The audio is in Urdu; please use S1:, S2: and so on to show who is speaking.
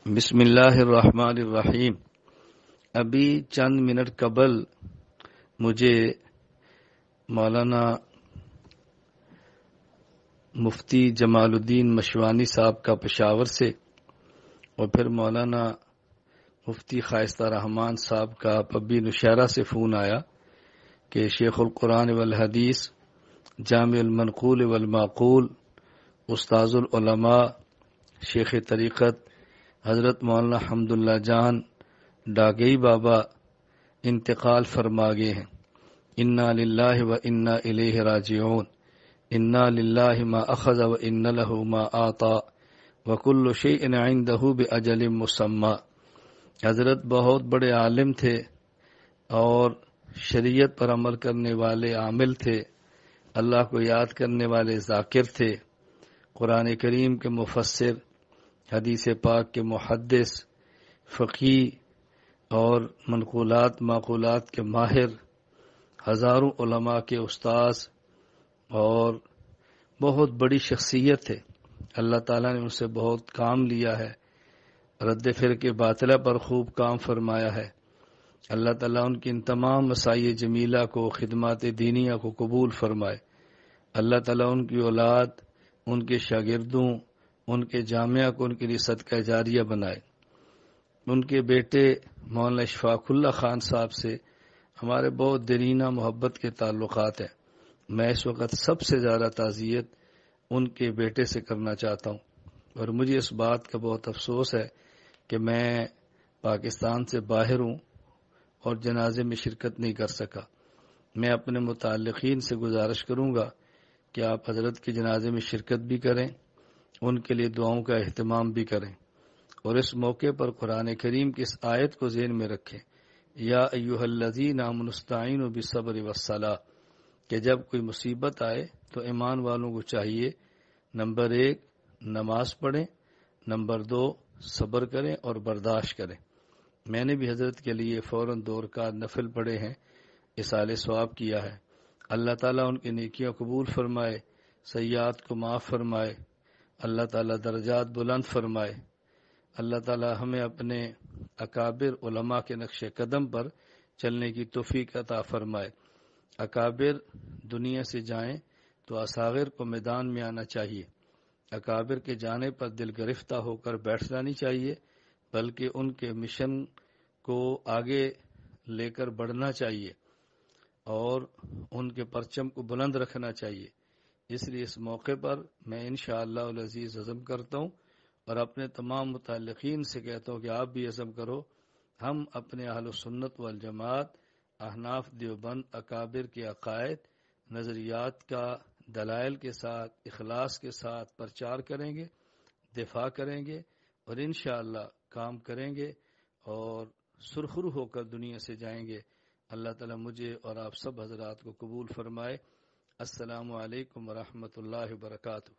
S1: بسم اللہ الرحمن الرحیم۔ ابھی چند منٹ قبل مجھے مولانا مفتی جمال الدین مشوانی صاحب کا پشاور سے اور پھر مولانا مفتی خائستہ رحمان صاحب کا پبی نشہرہ سے فون آیا کہ شیخ القرآن والحدیث جامع المنقول والمعقول استاذ العلماء شیخ طریقت حضرت مولانا حمداللہ جان ڈاگئی بابا انتقال فرما گئے ہیں۔ انا للہ و انا الیہ راجعون۔ انا للہ ما اخذ و ان لہ ما آتا وکل شیء عندہ باجل مسمی۔ حضرت بہت بڑے عالم تھے اور شریعت پر عمل کرنے والے عامل تھے، اللہ کو یاد کرنے والے ذاکر تھے، قرآن کریم کے مفسر، حدیث پاک کے محدث، فقیہ اور منقولات معقولات کے ماہر، ہزاروں علماء کے استاذ اور بہت بڑی شخصیت ہے۔ اللہ تعالیٰ نے ان سے بہت کام لیا ہے، رد فرقے باطلہ پر خوب کام فرمایا ہے۔ اللہ تعالیٰ ان کی ان تمام مسائی جمیلہ کو، خدمات دینیہ کو قبول فرمائے۔ اللہ تعالیٰ ان کی اولاد، ان کے شاگردوں، ان کے جامعہ کو ان کے لیے صدقہ جاریہ بنائے۔ ان کے بیٹے مولانا اشفاق اللہ خان صاحب سے ہمارے بہت دیرینہ محبت کے تعلقات ہیں۔ میں اس وقت سب سے زیادہ تعزیت ان کے بیٹے سے کرنا چاہتا ہوں، اور مجھے اس بات کا بہت افسوس ہے کہ میں پاکستان سے باہر ہوں اور جنازے میں شرکت نہیں کر سکا۔ میں اپنے متعلقین سے گزارش کروں گا کہ آپ حضرت کے جنازے میں شرکت بھی کریں، ان کے لیے دعاؤں کا اہتمام بھی کریں، اور اس موقع پر قرآن کریم کی اس آیت کو ذہن میں رکھیں، یا ایھا الذین آمنوا استعینوا بالصبر والصلاۃ، کہ جب کوئی مصیبت آئے تو ایمان والوں کو چاہیے نمبر 1 نماز پڑھیں، نمبر 2 صبر کریں اور برداشت کریں۔ میں نے بھی حضرت کے لیے فوراً 2 رکعت نفل پڑھے ہیں، اصالہ ثواب کیا ہے۔ اللہ تعالیٰ ان کی نیکیاں قبول فرمائے، سیئات کو معاف فرمائے، اللہ تعالیٰ درجات بلند فرمائے۔ اللہ تعالیٰ ہمیں اپنے اکابر علماء کے نقش قدم پر چلنے کی توفیق عطا فرمائے۔ اکابر دنیا سے جائیں تو اصاغر کو میدان میں آنا چاہیے۔ اکابر کے جانے پر دل گرفتہ ہو کر بیٹھنا نہیں چاہیے، بلکہ ان کے مشن کو آگے لے کر بڑھنا چاہیے اور ان کے پرچم کو بلند رکھنا چاہیے۔ اس لیے اس موقع پر میں انشاءاللہ العزیز عزم کرتا ہوں اور اپنے تمام متعلقین سے کہتا ہوں کہ آپ بھی عزم کرو، ہم اپنے اہل سنت والجماعت احناف دیوبند اکابر کے عقائد نظریات کا دلائل کے ساتھ اخلاص کے ساتھ پرچار کریں گے، دفاع کریں گے اور انشاءاللہ کام کریں گے اور سرخرو ہو کر دنیا سے جائیں گے۔ اللہ تعالیٰ مجھے اور آپ سب حضرات کو قبول فرمائے۔ السلام علیکم ورحمۃ اللہ وبرکاتہ۔